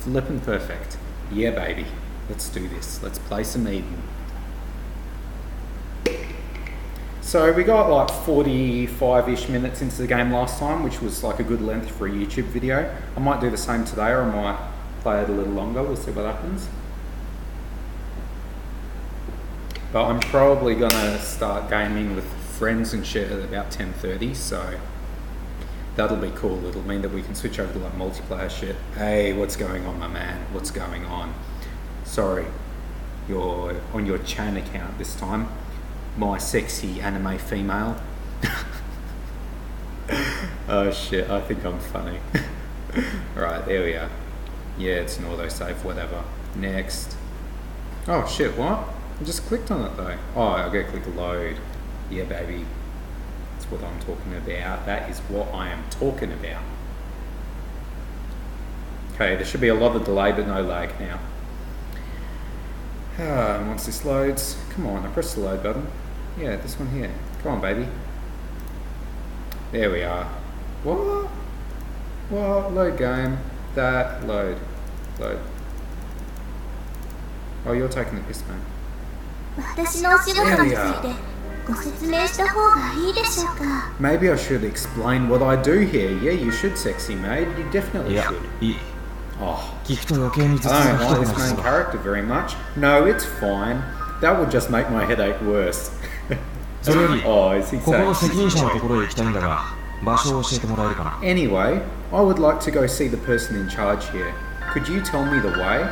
flippin' perfect. Yeah, baby. Let's do this. Let's play some Eden. So we got like 45-ish minutes into the game last time, which was like a good length for a YouTube video. I might do the same today, or I might play it a little longer. We'll see what happens. But I'm probably gonna start gaming with friends and shit at about 10:30, so that'll be cool. It'll mean that we can switch over to like multiplayer shit. Hey, what's going on, my man? What's going on? Sorry, you're on your Chan account this time. My sexy anime female. Oh shit, I think I'm funny. Right, there we are. Yeah, it's an autosave, whatever. Next. Oh shit, what? I just clicked on it though. Oh, I gotta click load. Yeah, baby. That's what I'm talking about. That is what I am talking about. Okay, there should be a lot of delay but no lag now. Once this loads, come on, I pressed the load button. Yeah, this one here. Come on, baby. There we are. What? What? Load game. That. Load. Load. Oh, you're taking the piss, man. There we are. Maybe I should explain what I do here. Yeah, you should, sexy maid. You definitely should. Oh, I don't like this main character very much. No, it's fine. That would just make my headache worse. Oh, is he saying? Anyway, I would like to go see the person in charge here. Could you tell me the way?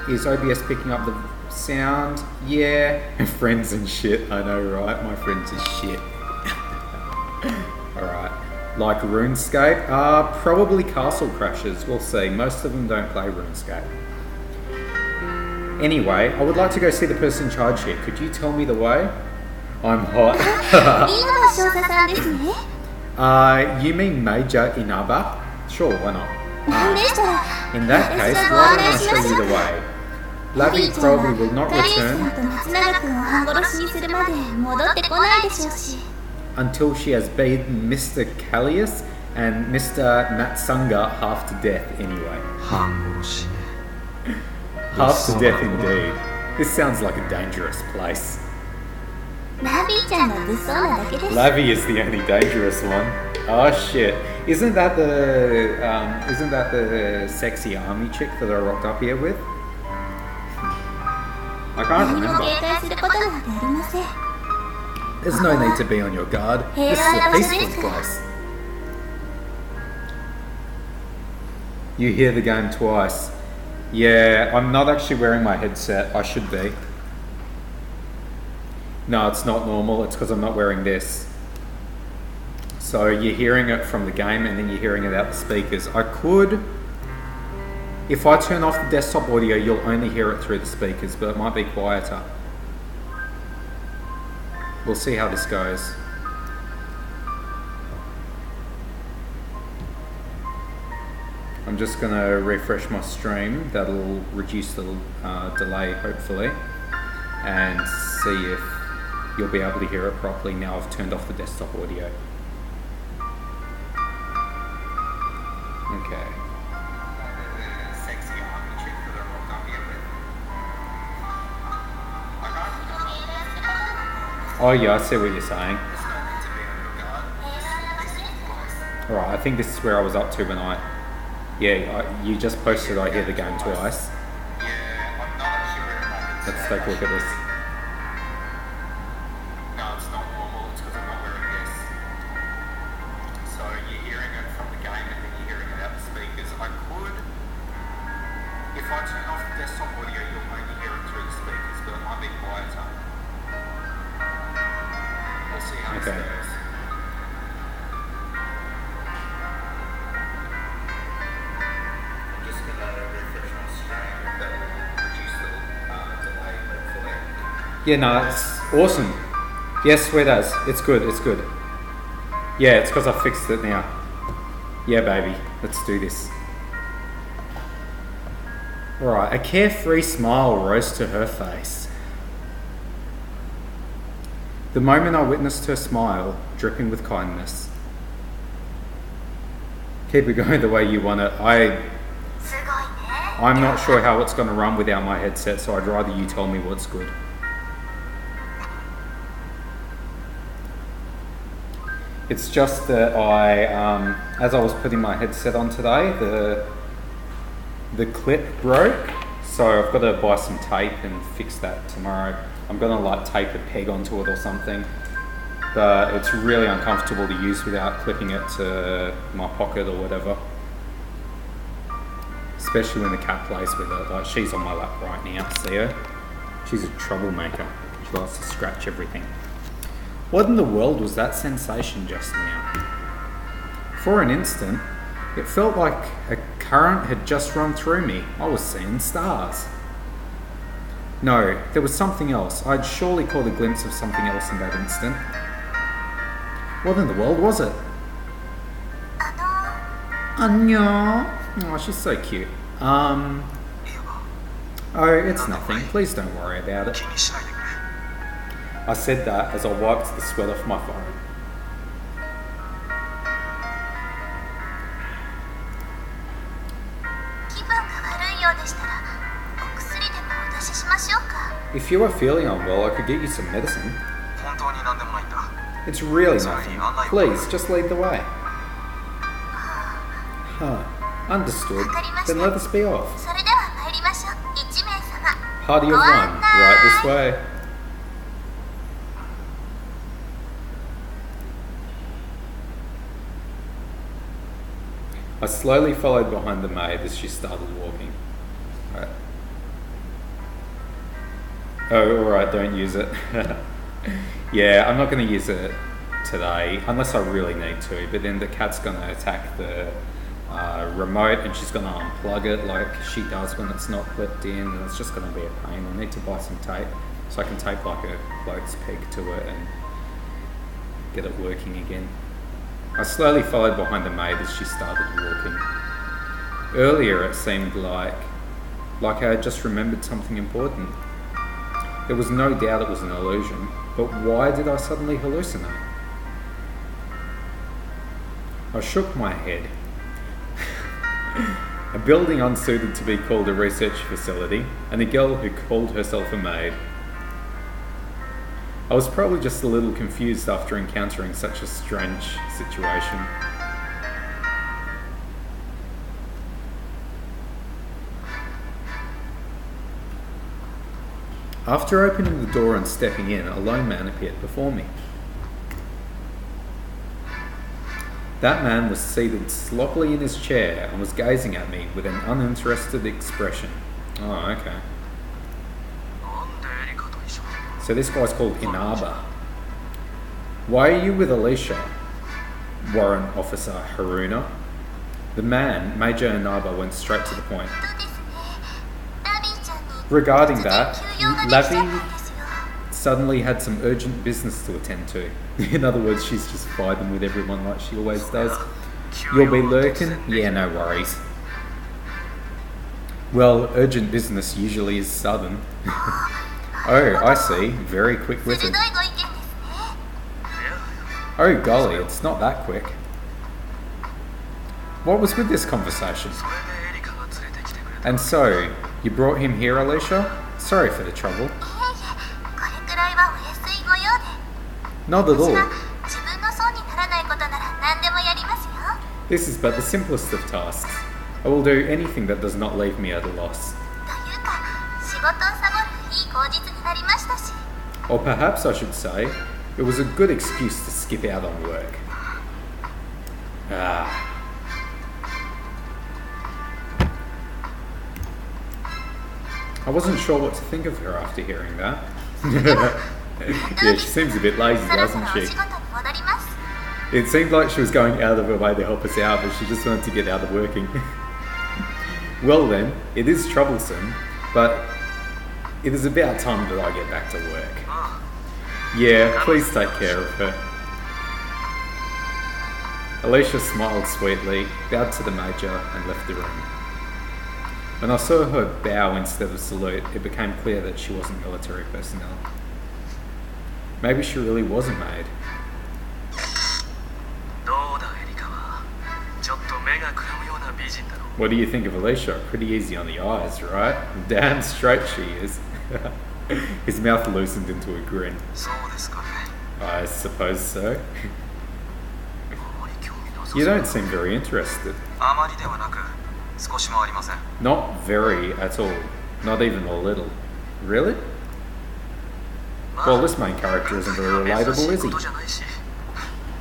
Is OBS picking up the sound? Yeah. Friends and shit. I know, right? My friends is shit. Alright. Like RuneScape? Probably Castle Crashers. We'll see. Most of them don't play RuneScape. Anyway, I would like to go see the person in charge here. Could you tell me the way? I'm hot. You mean Major Inaba? Sure, why not? In that case, why don't I show you the way? Lavi probably will not return until she has beaten Mr. Callius and Mr. Matsunga half to death anyway. Half to death indeed. This sounds like a dangerous place. Lavi is the only dangerous one. Oh shit. Isn't that the sexy army chick that I rocked up here with? I can't remember. There's no need to be on your guard. This is a peaceful place. You hear the game twice. Yeah, I'm not actually wearing my headset. I should be. No, it's not normal. It's because I'm not wearing this. So you're hearing it from the game and then you're hearing it out the speakers. I could... If I turn off the desktop audio, you'll only hear it through the speakers, but it might be quieter. We'll see how this goes. I'm just going to refresh my stream. That'll reduce the delay, hopefully, and see if you'll be able to hear it properly now I've turned off the desktop audio. Okay. Oh yeah, I see what you're saying. Alright, I think this is where I was up to when you just posted I hear the game twice. Let's take a look at this. No, it's not normal, it's because I'm not wearing this. So you're hearing it from the game and then you're hearing it out the speakers. I could, if I turn off the desktop audio, you'll only hear it through the speakers, but it might be quieter. We'll see how this goes. I'm just going to refresh my stream. That will reduce the delay, hopefully. Yeah, no, it's awesome. Yes, sweet as. It's good, it's good. Yeah, it's because I fixed it now. Yeah, baby, let's do this. Right, a carefree smile rose to her face. The moment I witnessed her smile, dripping with kindness. Keep it going the way you want it. I'm not sure how it's going to run without my headset, so I'd rather you tell me what's good. It's just that as I was putting my headset on today, the clip broke, so I've got to buy some tape and fix that tomorrow. I'm going to like tape a peg onto it or something, but it's really uncomfortable to use without clipping it to my pocket or whatever. Especially when the cat plays with it. Like, she's on my lap right now, see her? She's a troublemaker. She likes to scratch everything. What in the world was that sensation just now? For an instant, it felt like a current had just run through me. I was seeing stars. No, there was something else. I'd surely caught a glimpse of something else in that instant. What in the world was it? Anya. Oh, she's so cute. Oh, it's nothing. Please don't worry about it. I said that as I wiped the sweat off my forehead. If you are feeling unwell, I could get you some medicine. It's really nothing. Please, just lead the way. Huh. Understood. Then let us be off. Party of one. Right this way. I slowly followed behind the maid as she started walking. Right. Oh, alright, don't use it. Yeah, I'm not going to use it today, unless I really need to, but then the cat's going to attack the remote and she's going to unplug it like she does when it's not clipped in, and it's just going to be a pain. I need to buy some tape so I can tape like a bloke's peg to it and get it working again. I slowly followed behind the maid as she started walking. Earlier it seemed like I had just remembered something important. There was no doubt it was an illusion, but why did I suddenly hallucinate? I shook my head. A building unsuited to be called a research facility, and a girl who called herself a maid. I was probably just a little confused after encountering such a strange situation. After opening the door and stepping in, a lone man appeared before me. That man was seated sloppily in his chair and was gazing at me with an uninterested expression. Oh, okay. So this guy's called Inaba. Why are you with Alicia? Warrant Officer Haruna. The man, Major Inaba, went straight to the point. Regarding that, Lavi suddenly had some urgent business to attend to. In other words, she's just vibing with everyone like she always does. You'll be lurking? Yeah, no worries. Well, urgent business usually is sudden. Oh, I see. Very quick-witted. Oh, golly, it's not that quick. What was with this conversation? And so, you brought him here, Alicia? Sorry for the trouble. Not at all. This is but the simplest of tasks. I will do anything that does not leave me at a loss. Or perhaps I should say, it was a good excuse to skip out on work. I wasn't sure what to think of her after hearing that. Yeah, she seems a bit lazy, doesn't she? It seemed like she was going out of her way to help us out, but she just wanted to get out of working. Well then, it is troublesome, but it is about time that I get back to work. Yeah, please take care of her. Alicia smiled sweetly, bowed to the Major, and left the room. When I saw her bow instead of salute, it became clear that she wasn't military personnel. Maybe she really was a maid. どうだエリカはちょっと目がくらむような美人だろう What do you think of Alicia? Pretty easy on the eyes, right? Damn straight she is. His mouth loosened into a grin. そうですかね。 I suppose so. あまり興味なさそう。 You don't seem very interested. あまりではなく、少しもありません。 Not very at all. Not even a little. Really? まあ Well, this main character isn't very 珍 relatable, しい is こ he? とじゃないし、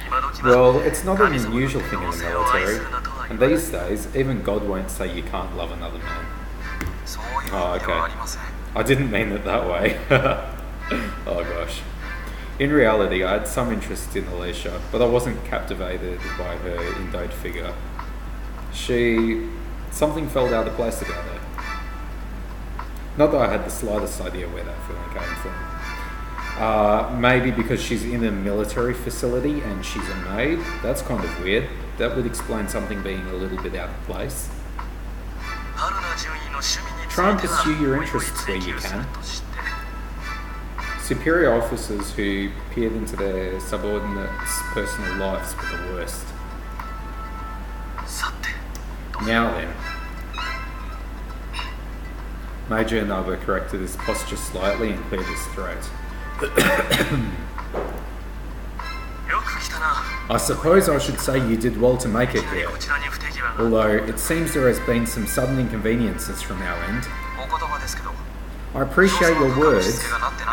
今時は Well, it's not an 神様の unusual thing in the 可能性を愛す military. るなとは言 And わない these days, even God won't say you can't love another man. そういう意 Oh, 味では okay. ありません。 I didn't mean it that way. Oh gosh. In reality, I had some interest in Alicia, but I wasn't captivated by her endowed figure. Something felt out of place about her. Not that I had the slightest idea where that feeling came from. Maybe because she's in a military facility and she's a maid. That's kind of weird. That would explain something being a little bit out of place. 春菜順位の趣味について Try は and pursue your おいおい interests 追 where you 求する can. として Superior officers who peered into their subordinates' personal lives were the worst. さて、 Now then. Major Naba corrected his posture slightly and cleared his throat. よく来たな。 I suppose I should say you did well to make it here, こちらに不手際が。 although it seems there has been some sudden inconveniences from our end. お言葉ですけど、 I appreciate your words,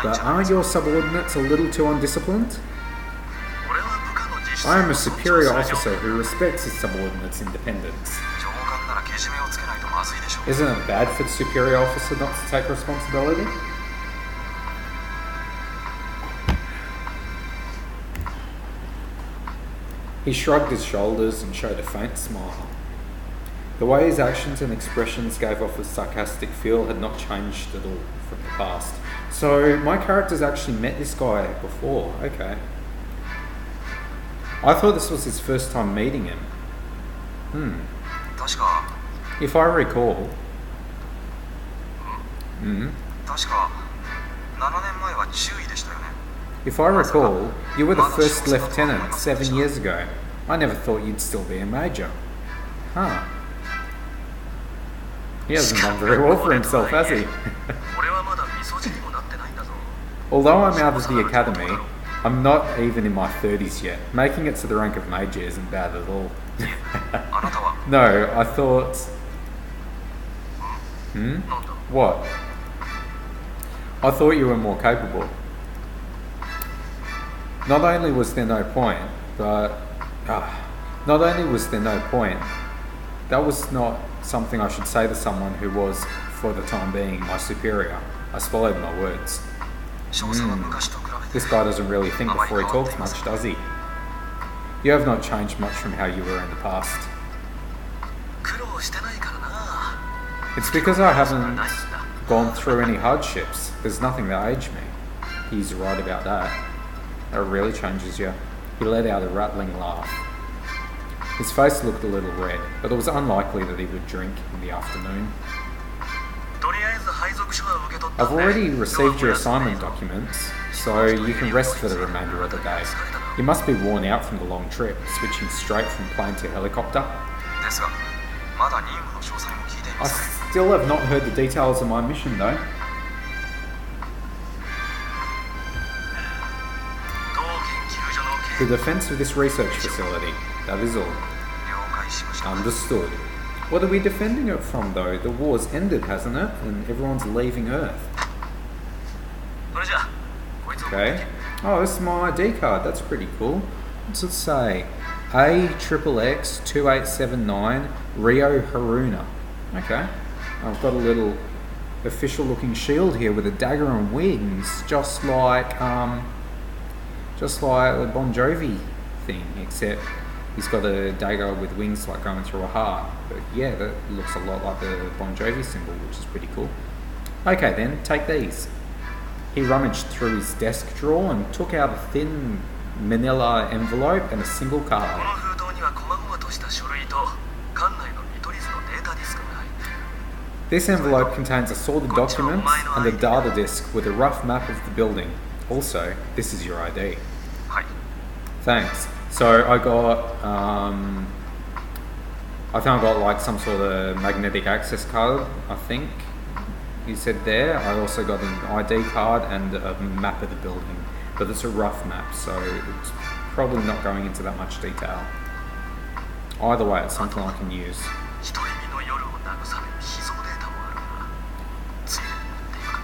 but aren't your subordinates a little too undisciplined? 俺は部下の自主 I am a 性を尊 superior 重する officer よ。 who respects his subordinates' independence. 上官ならけじめをつけないとまずいでしょう。 Isn't it bad for the superior officer not to take responsibility? He shrugged his shoulders and showed a faint smile. The way his actions and expressions gave off a sarcastic feel had not changed at all from the past. So my character's actually met this guy before. Okay. I thought this was his first time meeting him. 確か、 If I recall. 確か、7年前は中尉でしたよね。 If I recall, you were the first lieutenant 7 years ago. I never thought you'd still be a major. Huh. He hasn't done very well for himself, has he? 俺はまだ味噌汁にもなってないんだぞ。 Although I'm out of the academy, I'm not even in my 30s yet. Making it to the rank of major isn't bad at all. あなたは、 No, I thought... なんだ What? I thought you were more capable. Not only was there no point, but... not only was there no point, that was not something I should say to someone who was, for the time being, my superior. I swallowed my words. 少佐は昔と比べ This て guy doesn't really think before he talks much, does he? You have not changed much from how you were in the past. 苦労してないからな。 It's because I haven't gone through any hardships. There's nothing that aged me. He's right about that. That really changes you. He let out a rattling laugh. His face looked a little red, but it was unlikely that he would drink in the afternoon. とりあえず配属書は受け取ったん I've で already received your 今日はお休み assignment documents, so you can rest for the remainder of the day. You must be worn out from the long trip, switching straight from plane to helicopter. ですが、まだ任務の詳細も聞いてい I ません。 still have not heard the details of my mission though. 同研究所の The 経 defense of this research facility, that is all. 了解しました。 Understood. What are we defending it from though? The war's ended, hasn't it? And everyone's leaving Earth. それじゃあ、こいつを Okay. Oh, this is my ID card. That's pretty cool. What's it say? AXXX 2879 Rio Haruna. Okay. I've got a little official looking shield here with a dagger and wings, just like the Bon Jovi thing, except he's got a dagger with wings like going through a heart. But yeah, that looks a lot like the Bon Jovi symbol, which is pretty cool. Okay then, take these. He rummaged through his desk drawer and took out a thin manila envelope and a single こ card. の封筒には細々とした書類と館内の見取り図のデータディスクが入っている。 This envelope contains assorted documents and a data disk with a rough map of the building. Also, this is your ID. はい。 Thanks. So I got I think I got like some sort of magnetic access card, I think he said there. I also got an ID card and a map of the building, but it's a rough map, so it's probably not going into that much detail. Either way, it's something I can use. 独り身の夜を慰める秘蔵データもあるが、ついでに持っていくか。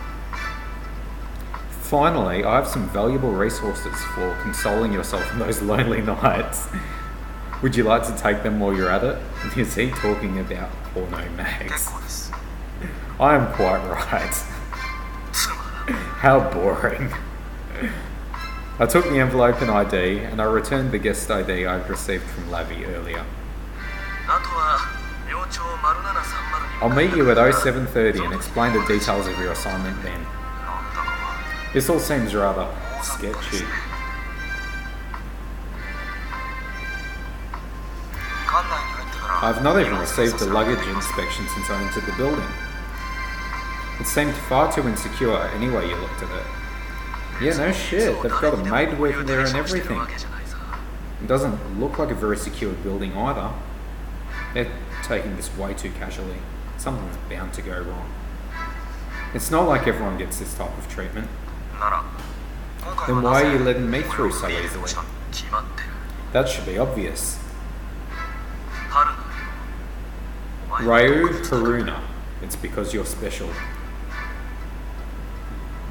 Finally, I have some valuable resources for consoling yourself in those lonely nights. Would you like to take them while you're at it? Is he talking about porno 結 mags? 構です。 I am quite right. つまらん。 How boring. I took the envelope and ID, and I returned the guest ID I'd received from Lavi earlier. あとは明朝0730に I'll meet you at 0730 and explain the details of your assignment then. なんだか This all seems rather sketchy. 館内に入ってから I've not even received a luggage inspection since I entered the building. It seemed far too insecure any way you looked at it. Yeah, no shit, they've got a maid working there and everything. It doesn't look like a very secure building either. They're taking this way too casually. Something's bound to go wrong. It's not like everyone gets this type of treatment. なら今回 Then は why な are ぜ you letting me through so 俺を easily? したに決まってる。 That should be obvious. 春菜お前は Ryu 特別だ。 Haruna. It's because you're special.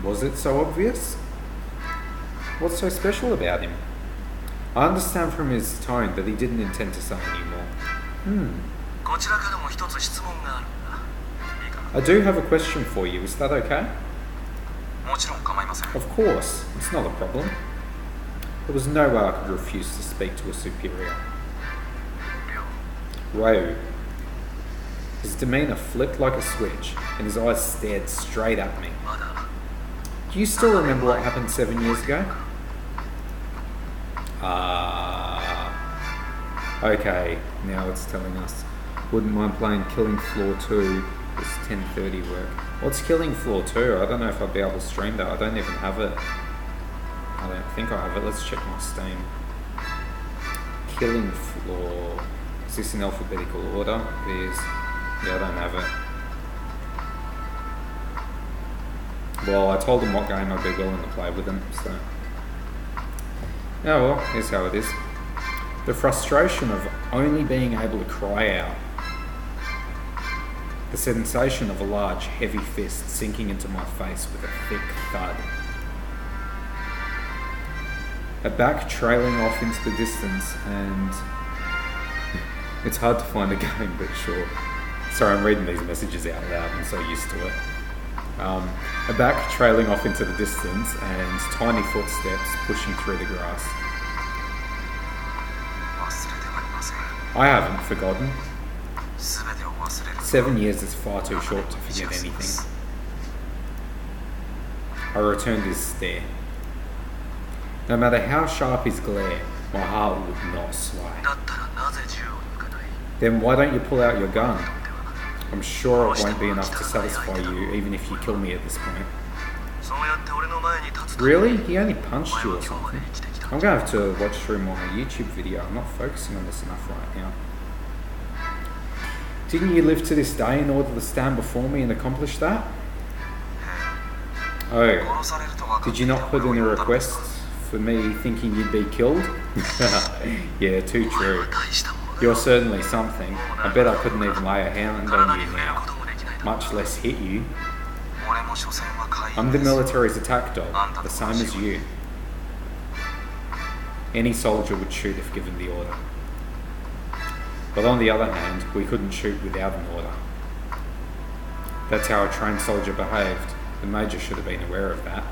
Was it so obvious? What's so special about him? I understand from his tone that he didn't intend to say any more. こちらからも一つ質問があるんだ。いいか I do have a question for you. Is that okay? もちろん構いません。 Of course. It's not a problem. There was no way I could refuse to speak to a superior. りょう Ryu. His demeanor flipped like a switch, and his eyes stared straight at me. まだ Do you still remember what happened 7 years ago? Okay, now it's telling us. Wouldn't mind playing Killing Floor 2. This 10:30 work. What's Killing Floor 2? I don't know if I'd be able to stream that. I don't even have it. I don't think I have it. Let's check my Steam. Killing Floor. Is this in alphabetical order? It is. Yeah, I don't have it. Well, I told him what game I'd be willing to play with him, so... Oh well, here's how it is. The frustration of only being able to cry out. The sensation of a large, heavy fist sinking into my face with a thick thud. A back trailing off into the distance and... It's hard to find a game, but sure. Sorry, I'm reading these messages out loud, I'm so used to it. A back trailing off into the distance and tiny footsteps pushing through the grass. 忘れてはいません。 I haven't forgotten. すべてを忘れる。 7 years is far too short to forget anything. I returned his stare. No matter how sharp his glare, my heart would not sway. だったらなぜ銃を抜かない。 Then why don't you pull out your gun? I'm sure it won't be enough to satisfy you even if you kill me at this point. そうやって俺の前に立つと Really? He only punched お you 前 or は今日まで something? 生きてきた。 I'm gonna have to watch through my YouTube video. I'm not focusing on this enough right now. Didn't you live to this day in order to stand before me and accomplish that? Oh, 殺されると分か did って you いた not put 俺 in を a 呼んだの request for me thinking you'd be killed? Yeah, too お前 true. は大したものだ You're よ。 certainly something. I bet I couldn't even lay a hand 体 on に you 触れるこ now, ともできないだろう。 much less hit you. 俺も所詮は会 I'm 員 the です。 military's attack dog, the same as you. Any soldier would shoot if given the order. But on the other hand, we couldn't shoot without an order. That's how a trained soldier behaved. The major should have been aware of that.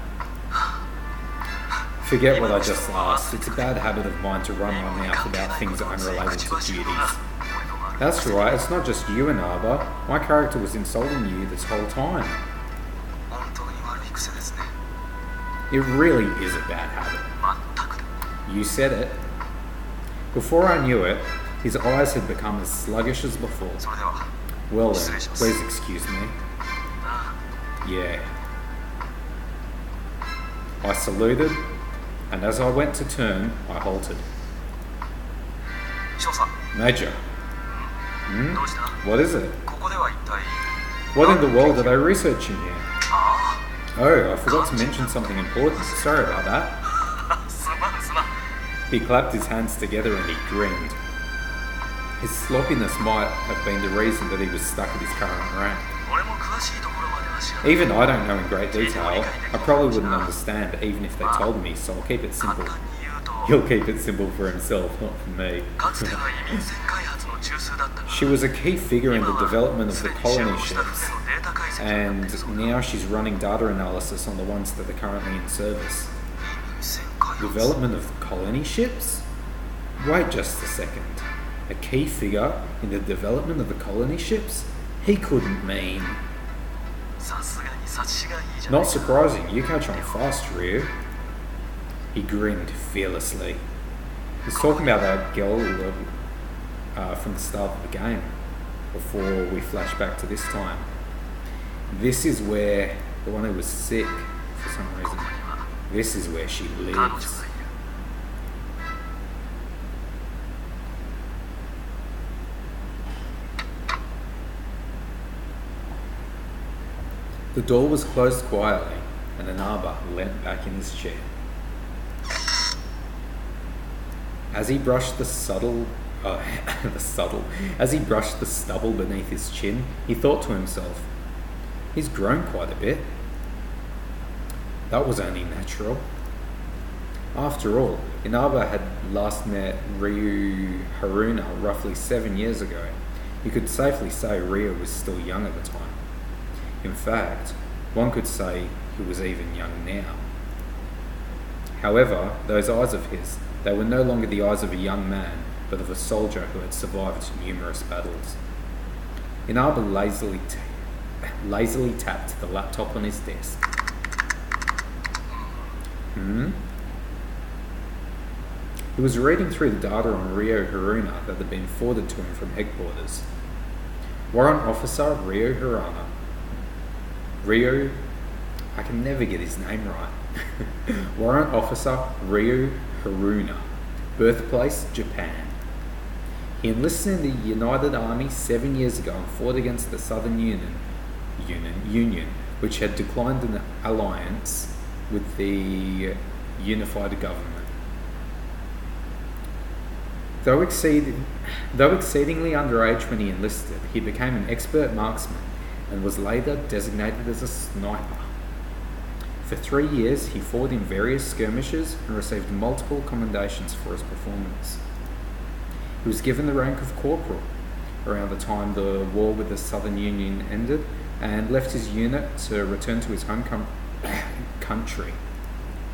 Forget what I just asked. It's a bad habit of mine to run my mouth about things unrelated to duties. That's right, it's not just you, Inaba. My character was insulting you this whole time. 本当に悪い癖ですね。 It really is a bad habit. 全くだ。 You said it. Before I knew it, his eyes had become as sluggish as before. それでは。 Well then, please excuse me. あ Yeah. I saluted, and as I went to turn, I halted. あ。少佐、 Major. Hmm? どうした What is it? ここでは一体 What in the world are they researching here? あ Oh, I forgot to mention something important. Sorry about that. あすまんすまん He clapped his hands together and he grinned. His sloppiness might have been the reason that he was stuck at his current rank. 俺も詳しいところまでは知らない Even I don't know in great detail. I probably wouldn't understand even if they told me, so I'll keep it 簡 simple. 単に言うと He'll keep it simple for himself, not for me. かつては移民船開発の中枢だったが She was a key figure in the 今は development of す the でに colony 就航した ships, 船のデータ解析をやっ and ているそうだ now she's running data analysis on the ones that are currently in service. 移民船開発 Development of colony ships? Wait just a second. A key figure in the development of the colony ships? He couldn't mean. さすがに察しがいいじゃない Not surprising, you catch on fast, Ryu. He grinned fearlessly. He's talking about that girl from the start of the game, before we flash back to this time. This is where the one who was sick for some こ reason. こには This is where she 彼女がい lives. る The door was closed quietly, and Inaba leant back in his chair. As he brushed the as he brushed the stubble beneath his chin, he thought to himself, "He's grown quite a bit. That was only natural." After all, Inaba had last met Ryu Haruna roughly 7 years ago. You could safely say Ryu was still young at the time. In fact, one could say he was even young now. However, those eyes of his, they were no longer the eyes of a young man, but of a soldier who had survived numerous battles. Inaba lazily tapped the laptop on his desk. He was reading through the data on Ryo Haruna that had been forwarded to him from headquarters. Warrant Officer Ryo Haruna. I can never get his name right. Warrant Officer Ryo Haruna. Birthplace, Japan. He enlisted in the United Army 7 years ago and fought against the Southern Union, which had declined an alliance with the unified government. Though exceedingly underage when he enlisted, he became an expert marksman and was later designated as a sniper. For 3 years, he fought in various skirmishes and received multiple commendations for his performance. He was given the rank of corporal around the time the war with the Southern Union ended and left his unit to return to his home country.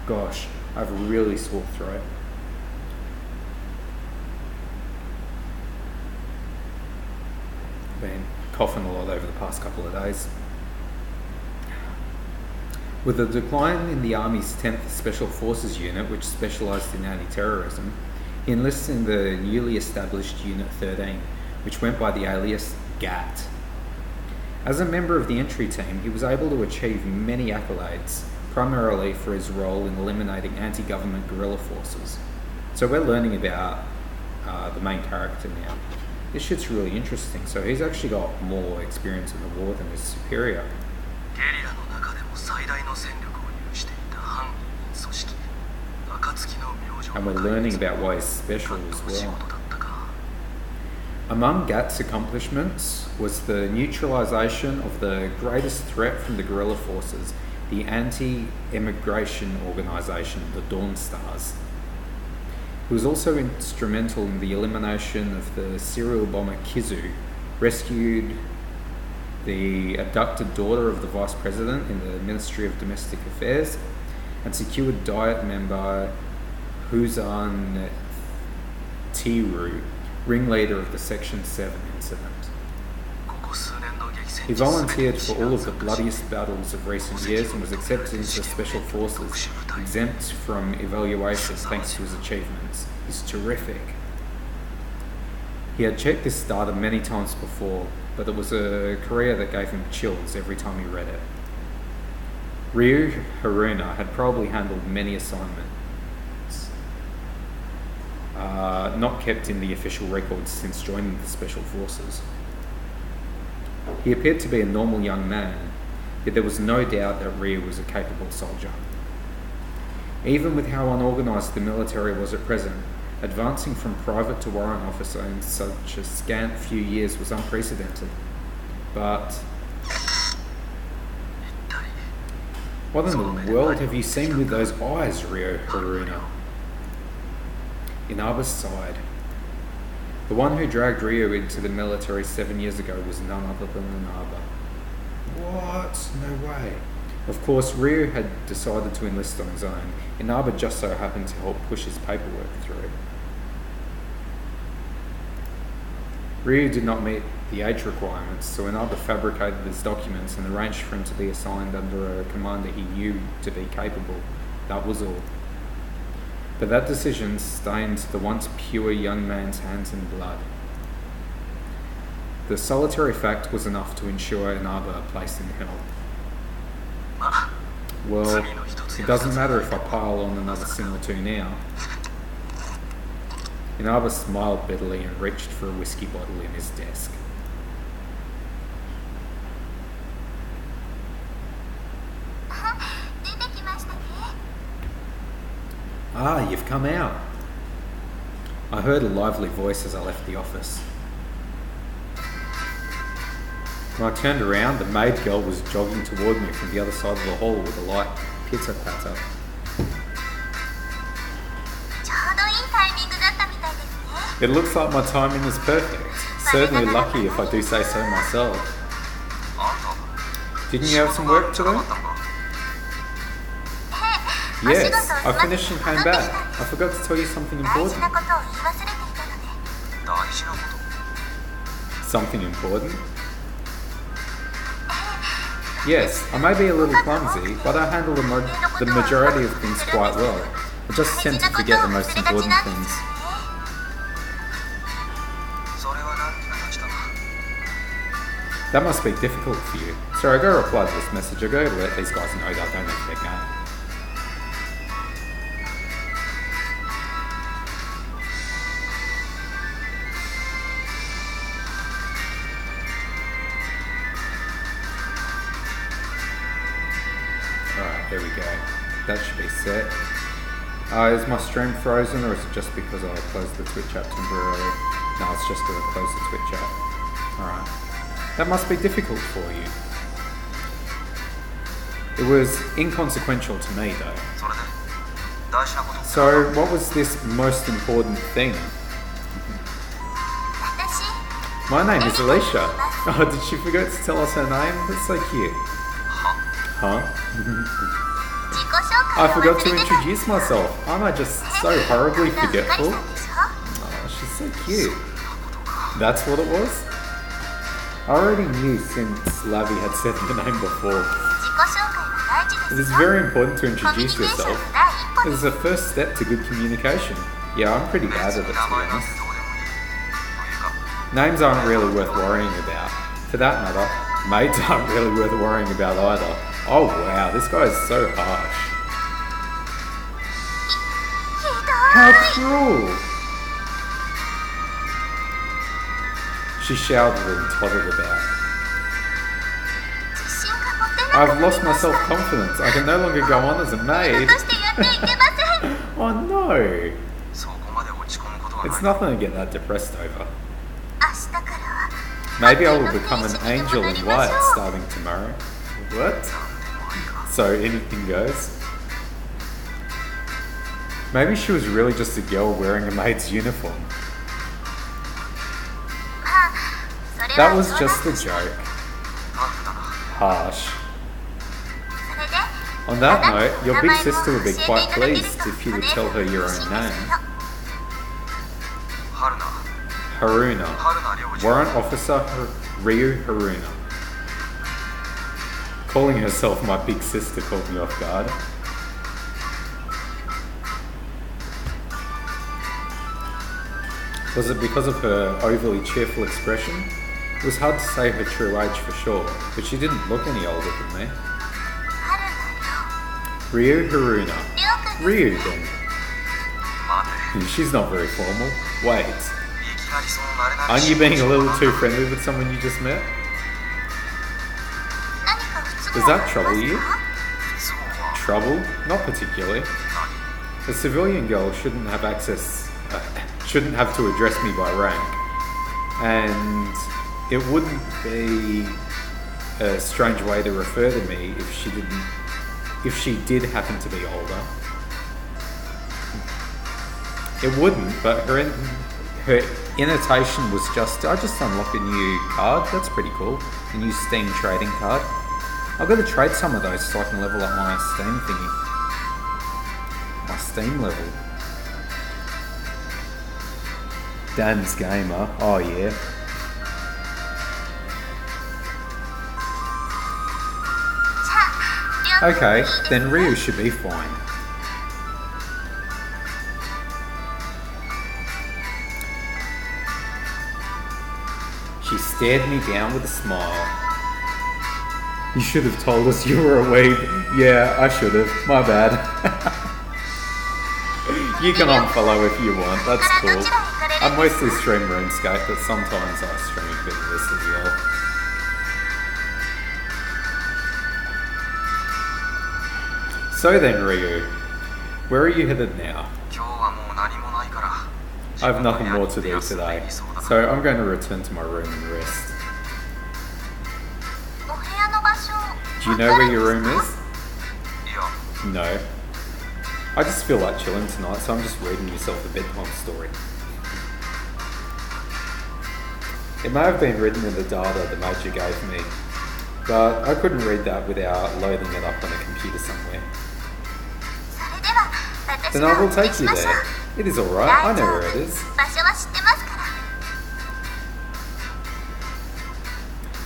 Gosh, I have a really sore throat. Been coughing a lot over the past couple of days. With a decline in the Army's 10th Special Forces Unit, which specialised in anti-terrorism, he enlisted in the newly established Unit 13, which went by the alias GAT. As a member of the entry team, he was able to achieve many accolades, primarily for his role in eliminating anti-government guerrilla forces. So we're learning about the main character now. This shit's really interesting. So he's actually got more experience in the war than his superior. ゲリラの中でも最大の戦力を有していた反移民組織暁の明星 And we're learning about why he's special 担 as 当仕 well. 事だったか Among GAT's accomplishments was the neutralization of the greatest threat from the guerrilla forces, the anti-immigration organization, the Dawn Stars. He was also instrumental in the elimination of the serial bomber Kizu, rescued the abducted daughter of the vice president in the Ministry of Domestic Affairs, and secured Diet member Huzan Tiru, ringleader of the Section 7 incident. ここ数年の激戦 He 地 volunteered for all of the 全てに bloodiest battles of recent years and was accepted into special forces, exempt from evaluation thanks to his achievements. He's terrific. He had checked this data many times before, but it was a career that gave him chills every time he read it. Ryu Haruna had probably handled many assignments. not kept in the official records since joining the Special Forces. He appeared to be a normal young man, yet there was no doubt that Ryu was a capable soldier. Even with how unorganised the military was at present, advancing from private to warrant officer in such a scant few years was unprecedented. But what in the world have you seen with those eyes, Ryo Haruna? Inaba's sighed. The one who dragged Ryu into the military 7 years ago was none other than Inaba. What? No way. Of course, Ryu had decided to enlist on his own. Inaba just so happened to help push his paperwork through. Ryu did not meet the age requirements, so Inaba fabricated his documents and arranged for him to be assigned under a commander he knew to be capable. That was all. But that decision stained the once pure young man's hands in blood. The solitary fact was enough to ensure Inaba a place in hell. Well, it doesn't matter if I pile on another sin or two now. Inaba smiled bitterly and reached for a whiskey bottle in his desk. Ah, you've come out. I heard a lively voice as I left the office. When I turned around, the maid girl was jogging toward me from the other side of the hall with a light pitter-patter. It looks like my timing is perfect. Certainly lucky if I do say so myself. Didn't you have some work to do? Yes, I finished and came back. I forgot to tell you something important. Something important? Yes, I may be a little clumsy, but I handle the majority of things quite well. I just tend to forget the most important things. That must be difficult for you. So I go reply to this message. I go to let these guys know that I don't have their game. Alright, there we go. That should be set. Is my stream frozen or is it just because I closed the Twitch app temporarily? No, it's just that I closed the Twitch app. Alright. That must be difficult for you. It was inconsequential to me though. So what was this most important thing? My name is Alicia. Oh, did she forget to tell us her name? That's so cute. Huh? I forgot to introduce myself. Aren't I just so horribly forgetful? Oh, she's so cute. That's what it was? I already knew since Lavi had said the name before. It is very important to introduce yourself. It is the first step to good communication. Yeah, I'm pretty bad at it, to be honest. Names aren't really worth worrying about. For that matter, maids aren't really worth worrying about either. Oh wow, this guy is so harsh. How cruel! She shouted and tottered about. I've lost my self-confidence. I can no longer go on as a maid. Oh no! It's nothing to get that depressed over. Maybe I will become an angel in white starting tomorrow. What? So anything goes? Maybe she was really just a girl wearing a maid's uniform. That was just a joke. Harsh. On that note, your big sister would be quite pleased if you would tell her your own name. Haruna. Warrant Officer Ryu Haruna. Calling herself my big sister caught me off guard. Was it because of her overly cheerful expression? It was hard to say her true age for sure, but she didn't look any older than me. Ryu Haruna. Ryu then. She's not very formal. Wait, いきなりその慣れ慣れ aren't しい you being a little 口調 too な friendly with someone you just met? 何か不都 Does 合は that あり trouble ます you? か？不都合は Trouble? Not particularly. A civilian girl shouldn't have access, shouldn't have to address me by rank, and it wouldn't be a strange way to refer to me if she did happen to be older. It wouldn't, but her annotation was just, I just unlocked a new card. That's pretty cool. A new Steam trading card. I've got to trade some of those so I can level up my Steam thingy. My Steam level. Dan's Gamer. Oh yeah. Okay, then Ryu should be fine. She stared me down with a smile. You should have told us you were a weeb. Yeah, I should have. My bad. You can unfollow if you want. That's cool. I mostly stream RuneScape, but sometimes I stream a bit of this as well. So then, Ryu, where are you headed now? 今日はもう何もないから I have nothing more to do today, so I'm going to return to my room and rest. お部屋の場所 Do you know where your room is? いや No. I just feel like chilling tonight, so I'm just reading yourself a bedtime story. It may have been written in the data the Major gave me, but I couldn't read that without loading it up on a computer somewhere. それでは私 Then I が will お連れ take し you ましょ there. う。 It is alright, I 大 know 丈 where 夫 it is. 場所は知ってますから。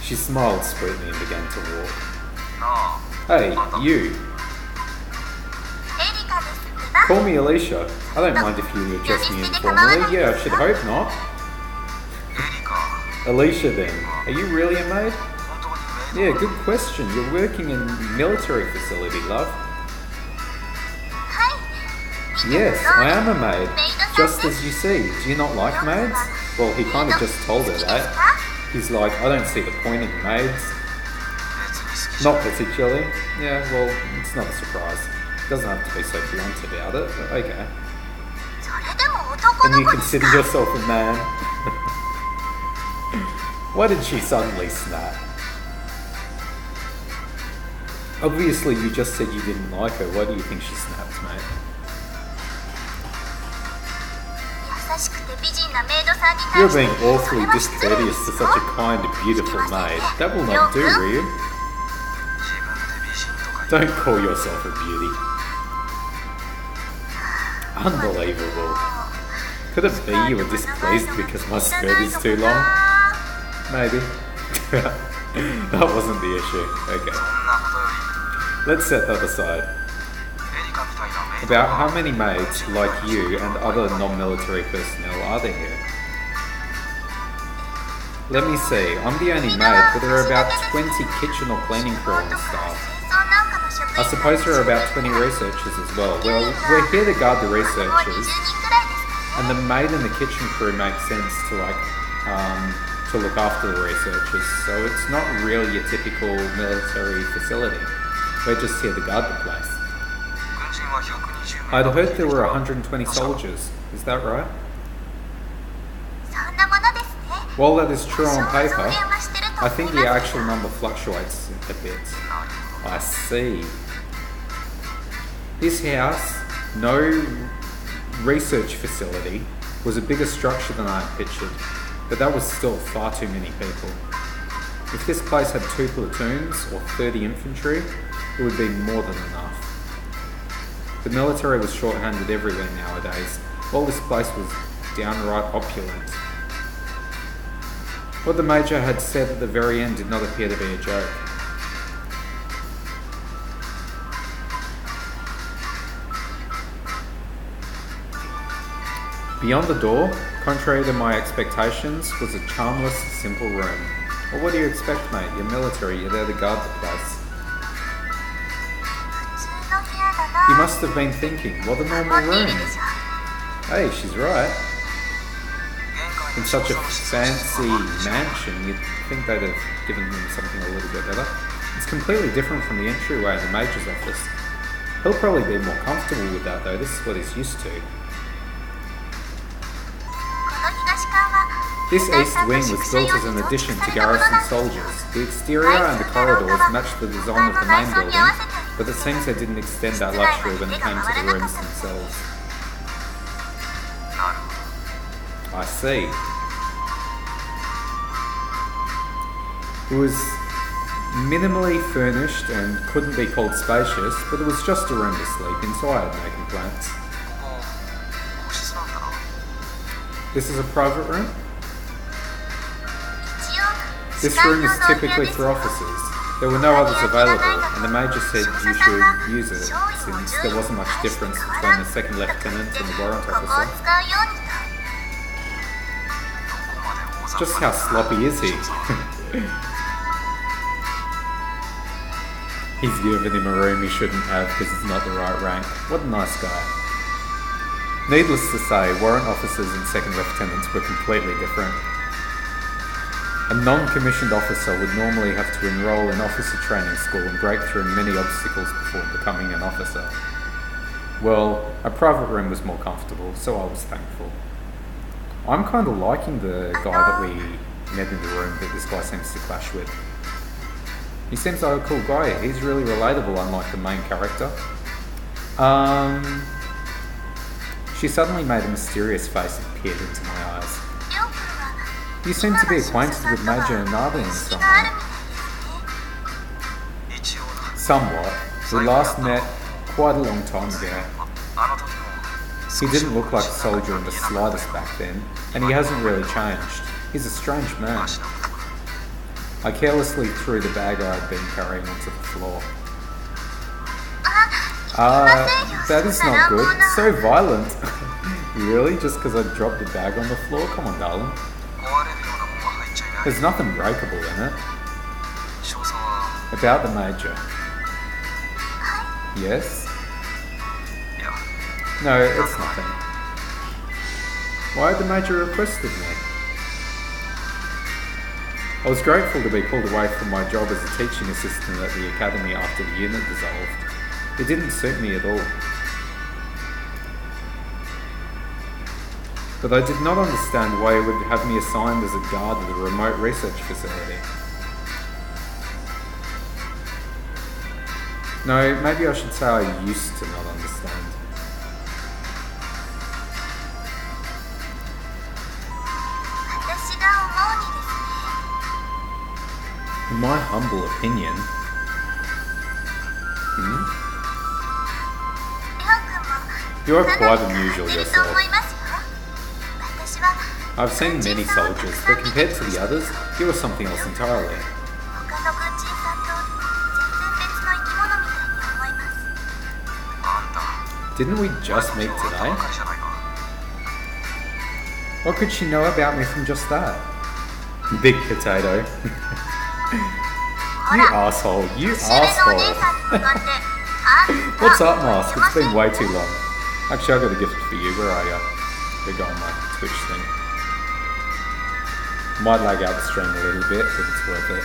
She smiled sweetly and began to walk. なあ Hey, you. エリカですってば。 Call me Alicia. I don't mind if you address me informally. Yeah, I should hope not. エリカ Alicia then. Are you really a maid? 本当にメイ Yeah, good question. You're working in military facility, love. はい。 Yes, I am a maid. メイドさん Just as you see. Do you not like maids? Well, he kind of just told her that. He's like, I don't see the point in maids. 別に好きじゃ Not particularly. Yeah, well, it's not a surprise. Doesn't have to be so blunt about it, but okay. それでも男 And の you 子です consider か？ yourself a man? Why did she suddenly snap? Obviously, you just said you didn't like her. Why do you think she snapped, mate? 優しくて美人なメイドさんに You're 対して being awfully それは失礼 discourteous で to す such よ。 a kind, beautiful maid. That will not do, Ryu. 自分で美人とか言 Don't call yourself a beauty. Unbelievable. Could it be you were displeased because my skirt is too long? Maybe. That wasn't the issue. そ Okay. んなことより Let's set that aside. エリカみたいなメイド About how many maids like you and other non-military personnel are there here? Let me see. I'm the only maid, but there are about 20 kitchen or cleaning crew on staff. I suppose there are about 20 researchers as well. Well, we're here to guard the researchers, and the maid and the kitchen crew make sense to to look after the researchers. So it's not really a typical military facility. We're just here to guard the place. 軍人は120名 I'd heard there were 120 soldiers. Is that right? そんなものですね。 While that is true on 少 paper, 々増減はしてると I 思い think ます the けど actual number fluctuates a bit. なるほど I see. This house, no research facility, was a bigger structure than I had pictured, but that was still far too many people. If this place had 2 platoons or 30 infantry, it would be more than enough. The military was short-handed everywhere nowadays, while this place was downright opulent. What the Major had said at the very end did not appear to be a joke. Beyond the door, contrary to my expectations, was a charmless, simple room. Well, what do you expect, mate? You're military, you're there to guard the place. 普通の部屋だな。 You must have been thinking, what a normal 持ってい room. るでしょ。Hey, she's right. 限界 In の such a 少佐の質問室 fancy はあるでしょう mansion, you'd think they'd have given him something a little bit better. It's completely different from the entryway of the Major's office. He'll probably be more comfortable with that though, this is what he's used to. この東館は This east wing was built as an addition to garrison soldiers. The exterior and the corridors matched the design of the main building, but it seems they didn't extend that luxury when it came to the rooms themselves. なるほど I see. It was minimally furnished and couldn't be called spacious, but it was just a room to sleep in, so I had no complaints. ここ個室なんだな This is a private room? 一応 This room is typically for officers. There were no others available, and the Major said you should use it, since there wasn't much difference between the second lieutenant and the warrant ここを officer. 使うようにと どこまで大雑把 Just how sloppy is he? He's given him a room he shouldn't have because it's not the right rank. What a nice guy. Needless to say, warrant officers and second lieutenants were completely different. A non-commissioned officer would normally have to enroll in officer training school and break through many obstacles before becoming an officer. Well, a private room was more comfortable, so I was thankful. I'm kind of liking the guy that we met in the room that this guy seems to clash with. He seems like a cool guy. He's really relatable, unlike the main character. She suddenly made a mysterious face and peered into my eyes. りょうくんは You seem to be acquainted with Major Nabe in 認 some 識がある way. みたいですね一応な Somewhat. We last met quite a long time ago. あの時も He didn't look like a soldier in the slightest back then, and he hasn't really changed. He's a strange man. マシな男だ I carelessly threw the bag I'd been carrying onto the floor. あ That is not good. So violent. Really? Just because I dropped the bag on the floor? Come on, darling. 壊れるようなもんは入っちゃいない There's nothing breakable in it. 少佐は About the Major. Yes? いや No, it's nothing. Why had the Major requested me? I was grateful to be pulled away from my job as a teaching assistant at the academy after the unit dissolved. It didn't suit me at all. But I did not understand why he would have me assigned as a guard at a remote research facility. No, maybe I should say I used to not understand. 私が思うにですね In my humble opinion, りょうくんも you are quite unusual 似てると思 yourself. いますよ私は I've seen many soldiers, but compared to the others, you are something else entirely. 他の軍人さんと全然別の生き物みたいに思います あんた Didn't we just meet 今日 today? ばかりじゃないか What could she know about me from just that? Big potato. ほ You ら asshole, you 年上のお asshole. 姉さんに向かってあんた What's up, Mask? いけま It's せん been way too long. Actually, I got a gift for you. Where are you? Go on my Twitch thing. Might lag out the stream a little bit, but it's worth it.